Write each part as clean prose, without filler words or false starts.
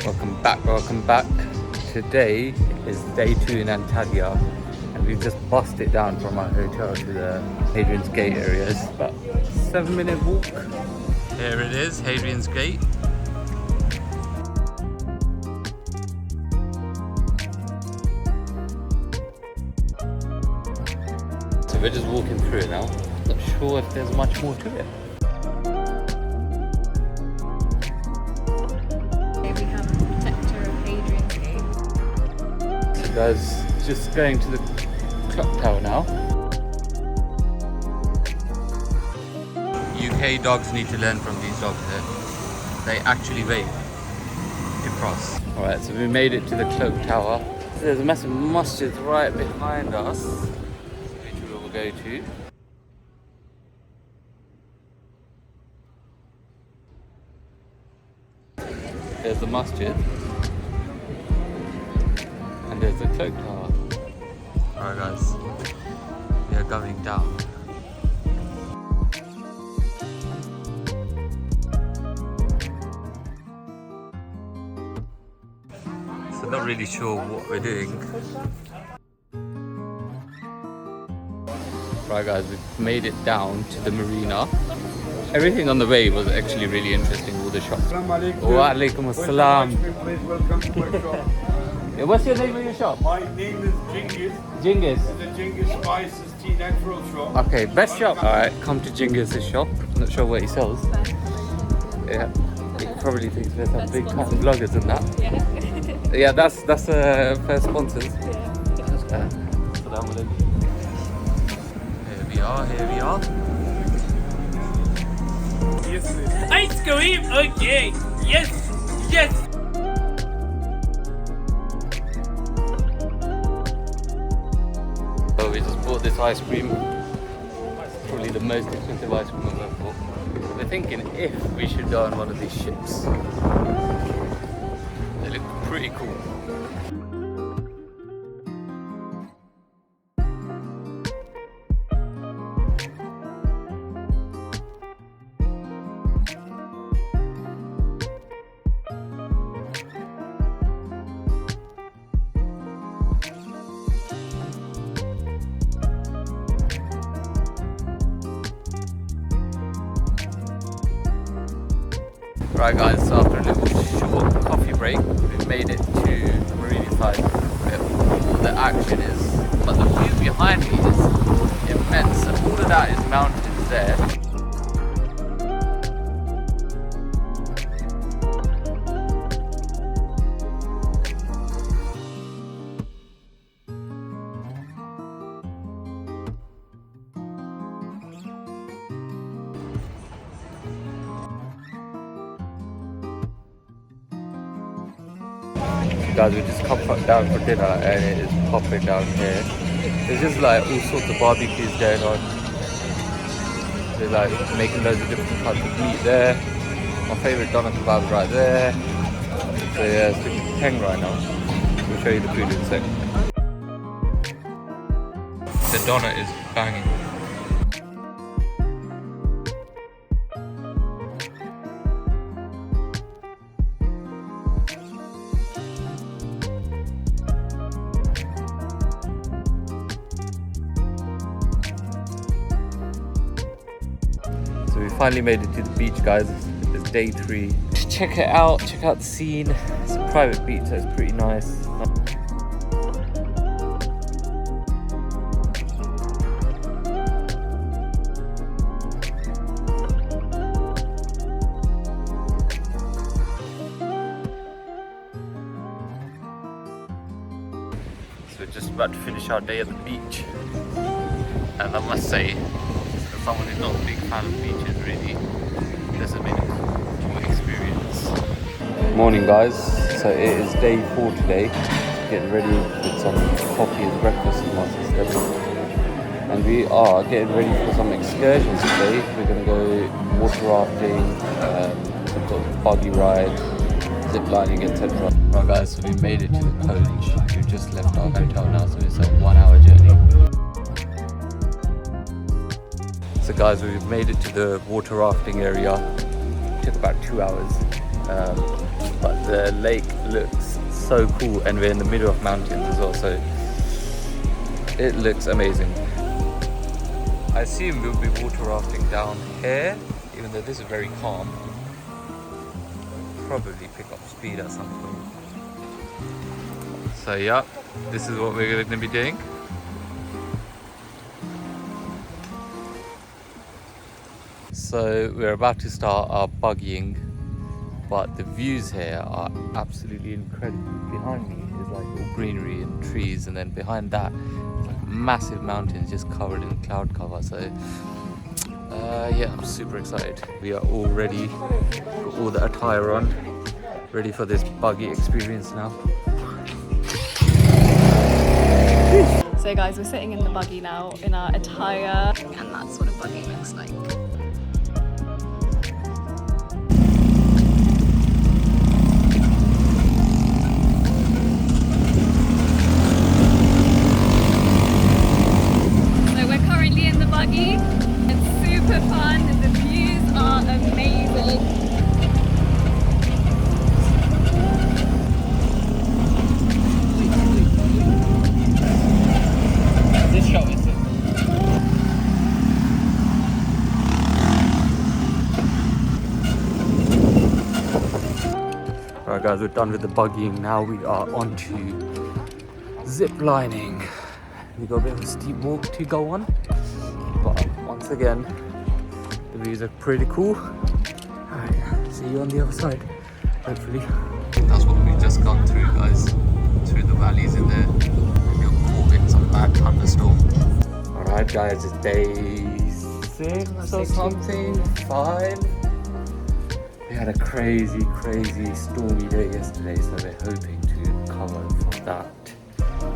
Welcome back. Today is day 2 in Antalya and we've just bussed it down from our hotel to the Hadrian's Gate area. It's about a 7-minute walk. Here it is, Hadrian's Gate. So we're just walking through it now. Not sure if there's much more to it. Guys, just going to the clock tower now. UK dogs need to learn from these dogs here. They actually wait to cross. Alright, so we made it to the clock tower. There's a massive masjid right behind us, which we will go to. There's the masjid. And there's the clock tower. Alright guys, we are going down. So not really sure what we're doing. Right guys, we've made it down to the marina. Everything on the way was actually really interesting, all the shops. Wa alaikum assalam. Welcome to my shop. What's your name of your shop? My name is Genghis. Genghis. This is the Genghis Spices Tea Natural shop. Okay, best shop. Alright, come to Genghis' shop. Not sure what he sells. Yeah, he probably thinks there's some big time vloggers and that. Yeah, that's first sponsors. Assalamu alaikum. Here we are. Yes, please. Ice cream, okay. Yes. So we just bought this ice cream. Probably the most expensive ice cream I've ever bought. We're thinking if we should go on one of these ships. They look pretty cool. Right guys, so after a little short coffee break, we've made it to the marina side where all the action is. But the view behind me is immense, and all of that is mountains there. Guys, we just come down for dinner and it is popping down here. There's just like all sorts of barbecues going on. They're like making loads of different types of meat there. My favourite doner kebab is right there. So yeah, it's looking peng right now. We'll show you the food in a sec. The doner is banging. So we finally made it to the beach, guys. It's day 3. Check it out, check out the scene. It's a private beach, so it's pretty nice. So we're just about to finish our day at the beach. And I must say, as someone who's not a big fan of beaches really, this has been a cool experience. Morning guys, so it is day 4 today. Getting ready with some coffee as breakfast with my sister. And we are getting ready for some excursions today. We're going to go water rafting, we've got buggy ride, zip lining, etc. Right guys, so we made it to the coach. We've just left our hotel now, so it's a 1-hour journey. So guys, we've made it to the water rafting area. It took about 2 hours. but the lake looks so cool, and we're in the middle of mountains as well, so it looks amazing. I assume we'll be water rafting down here, even though this is very calm. Probably pick up speed at some point. So yeah, this is what we're going to be doing. So we're about to start our buggying, but the views here are absolutely incredible. Behind me is like all greenery and trees, and then behind that is like massive mountains just covered in cloud cover. So yeah, I'm super excited. We are all ready, got all the attire on, ready for this buggy experience now. So guys, we're sitting in the buggy now in our attire, and that's what a buggy looks like. So we're currently in the buggy. It's super fun, the views are amazing. This shot is it. Alright guys, we're done with the buggying. Now we are on to zip lining. We got a bit of a steep walk to go on, but once again, the views are pretty cool. Alright, see you on the other side, hopefully. That's what we've just gone through, guys. Through the valleys in there. We got caught in some bad thunderstorm. Alright guys, it's day 6 or something, 5. We had a crazy stormy day yesterday, so we're hoping to recover from that.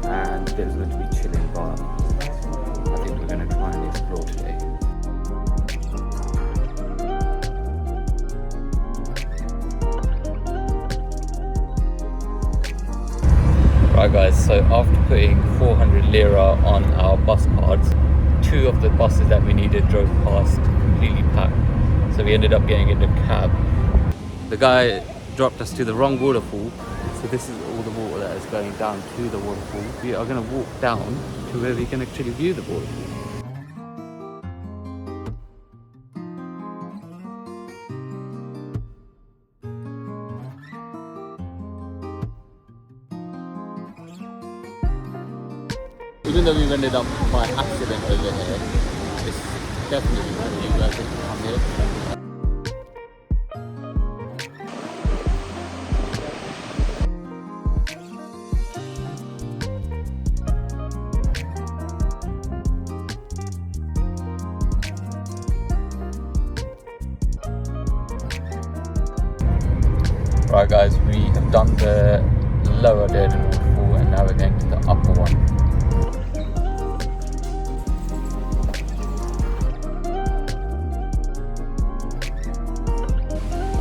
And there's going to be chilling, but I think we're going to try and explore today. Right guys, so after putting 400 lira on our bus cards, 2 of the buses that we needed drove past completely packed, so we ended up getting in a cab. The guy dropped us to the wrong waterfall, so this is all the water that is going down to the waterfall. We are going to walk down to where we can actually view the waterfall. Even though we've ended up by accident over here, it's definitely for you guys to come here. Right guys, we have done the lower Durden waterfall and now we're going to the upper one.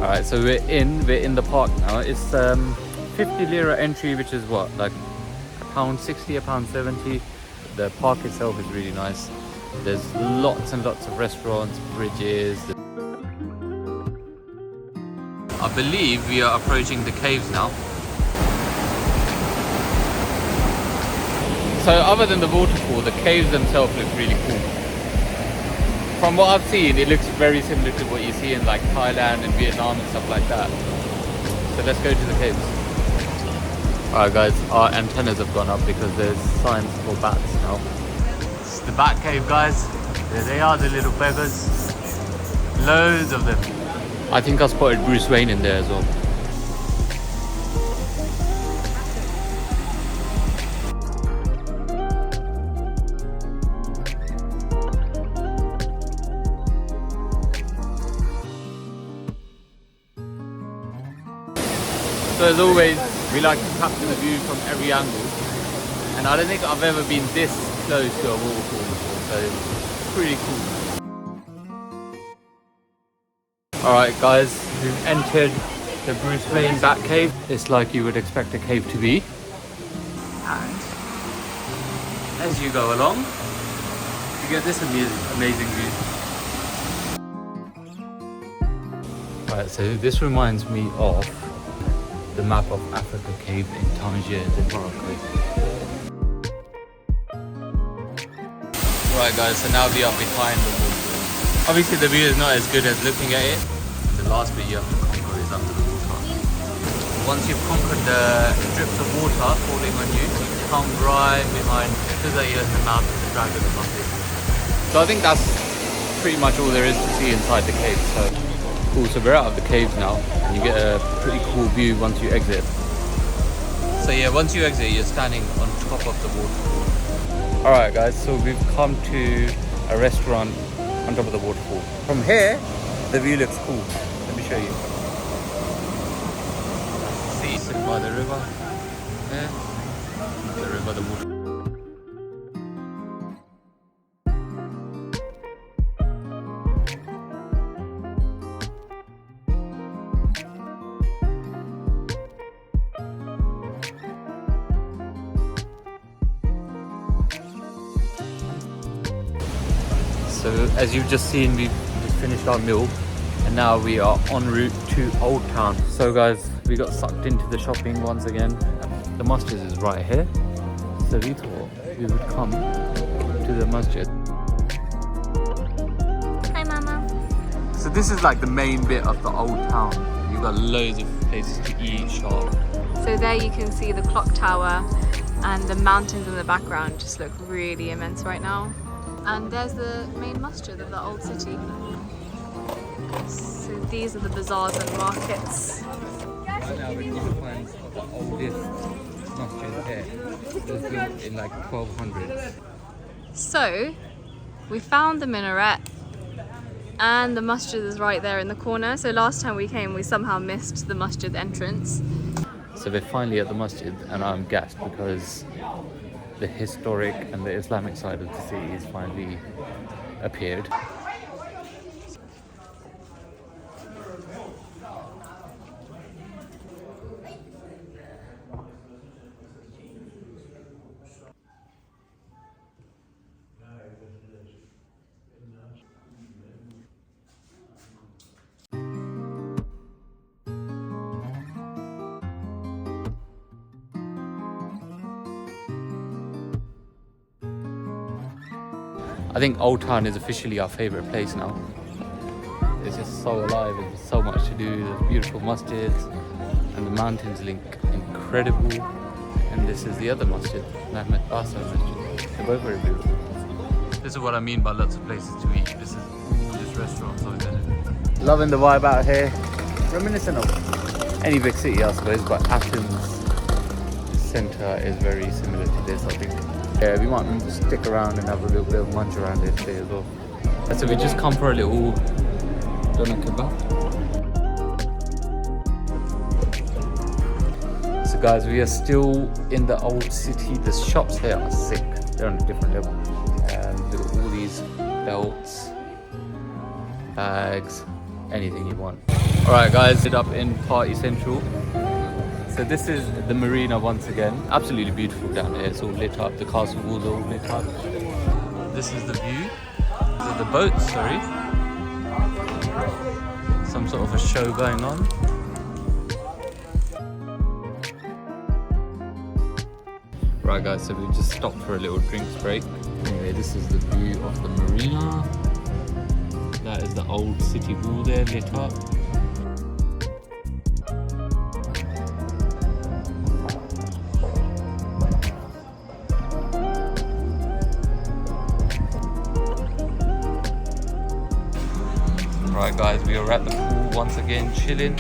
Alright, so we're in the park now. It's 50 lira entry, which is what, like £1.60, £1.70. The park itself is really nice. There's lots and lots of restaurants, bridges. I believe we are approaching the caves now. So other than the waterfall, the caves themselves look really cool. From what I've seen, it looks very similar to what you see in like Thailand and Vietnam and stuff like that. So let's go to the caves. Alright guys, our antennas have gone up because there's signs for bats now. It's the bat cave, guys. There they are, the little beggars. Loads of them. I think I spotted Bruce Wayne in there as well. So as always, we like to capture the view from every angle. And I don't think I've ever been this close to a waterfall before, so it's pretty cool. Alright guys, we've entered the Bruce Wayne Bat Cave. It's like you would expect a cave to be. And as you go along, you get this amazing view. Alright, so this reminds me of the map of Africa cave in Tangier in Morocco. Right guys, so now we are behind the waterfall. Obviously the view is not as good as looking at it. The last bit you have to conquer is under the water. Once you've conquered the drips of water falling on you, you come right behind to the ears and mouth of the dragon or something. So I think that's pretty much all there is to see inside the cave. So cool, so we're out of the caves now and you get a pretty cool view once you exit. So yeah, once you exit you're standing on top of the waterfall. Alright guys, so we've come to a restaurant on top of the waterfall. From here, the view looks cool. Let me show you. See, sitting by the river. There. The river, the water. So as you've just seen, we've just finished our meal and now we are en route to Old Town. So guys, we got sucked into the shopping once again. The masjid is right here. So we thought we would come to the masjid. Hi Mama. So this is like the main bit of the Old Town. You've got loads of places to eat, shop. So there you can see the clock tower and the mountains in the background just look really immense right now. And there's the main masjid of the old city. So these are the bazaars and markets. Right now we're confines of the oldest masjid here. It was built in like 1200s. So we found the minaret and the masjid is right there in the corner. So last time we came we somehow missed the masjid entrance. So we're finally at the masjid and I'm gassed because the historic and the Islamic side of the city has finally appeared. I think Old Town is officially our favourite place now. It's just so alive, there's so much to do, there's beautiful masjids and the mountains look incredible. And this is the other masjid, Mehmet Basa Masjid. They're both very beautiful. This is what I mean by lots of places to eat. This is all just restaurants over there. Loving the vibe out here. Reminiscent of any big city I suppose, but Athens centre is very similar to this I think. Yeah, we might stick around and have a little bit of munch around here today as well. So we just come for a little doner kebab. So guys, we are still in the old city. The shops here are sick. They're on a different level. Look at all these belts, bags, anything you want. Alright guys, sit up in Party Central. So this is the marina once again. Absolutely beautiful down here. It's all lit up. The castle walls are all lit up. This is the view. These are the boats, sorry. Some sort of a show going on. Right guys, so we just stopped for a little drinks break. Anyway, this is the view of the marina. That is the old city wall there lit up. Right guys, we are at the pool once again, chilling.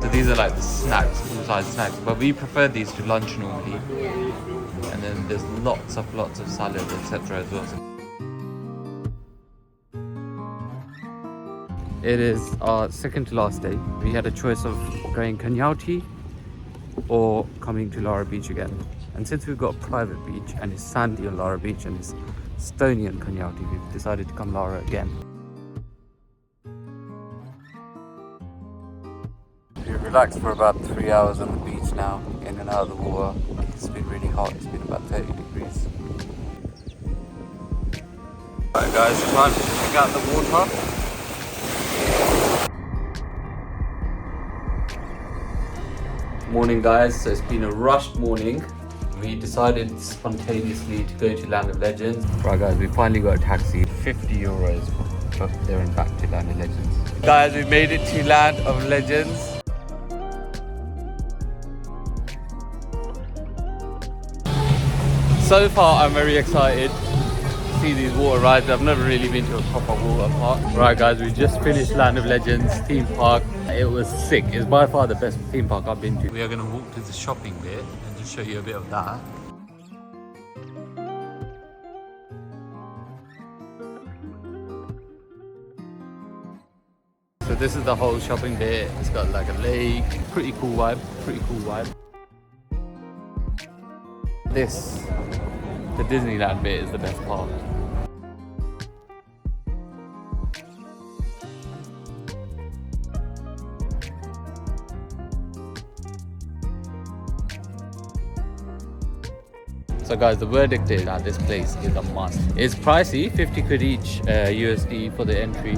So these are like the snacks, full-size snacks, but we prefer these to lunch normally. And then there's lots of salad, etc. as well. It is our second to last day. We had a choice of going Kanyauti or coming to Lara Beach again. And since we've got a private beach and it's sandy on Lara Beach and it's stony on Kanyauti, we've decided to come Lara again. We relaxed for about 3 hours on the beach now, in and out of the water. It's been really hot, it's been about 30 degrees. Alright guys, time to check out the water. Morning guys, so it's been a rushed morning. We decided spontaneously to go to Land of Legends. Right guys, we finally got a taxi, 50 euros there and back to Land of Legends. Guys, we made it to Land of Legends. So far I'm very excited to see these water rides. I've never really been to a proper water park. Right guys, we just finished Land of Legends theme park. It was sick. It's by far the best theme park I've been to. We are going to walk to the shopping bit and just show you a bit of that. So this is the whole shopping bit. It's got like a lake. Pretty cool vibe. This, the Disneyland bit, is the best part. So guys, the verdict is that this place is a must. It's pricey, 50 quid each USD for the entry,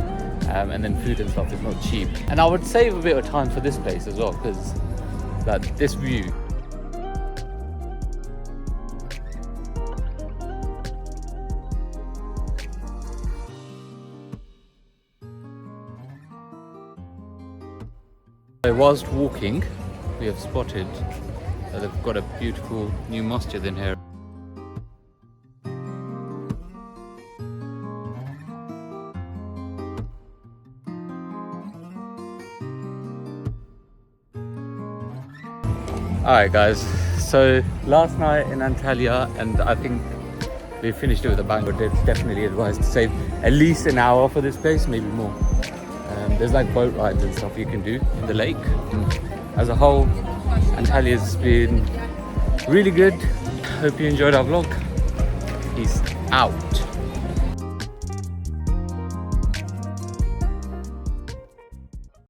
and then food and stuff is not cheap. And I would save a bit of time for this place as well, because like this view. Whilst walking, we have spotted that they've got a beautiful new masjid in here. Alright guys, so last night in Antalya, and I think we finished it with a bang, but it's definitely advised to save at least an hour for this place, maybe more. There's like boat rides and stuff you can do in the lake. As a whole, Antalya's been really good. Hope you enjoyed our vlog. Peace out.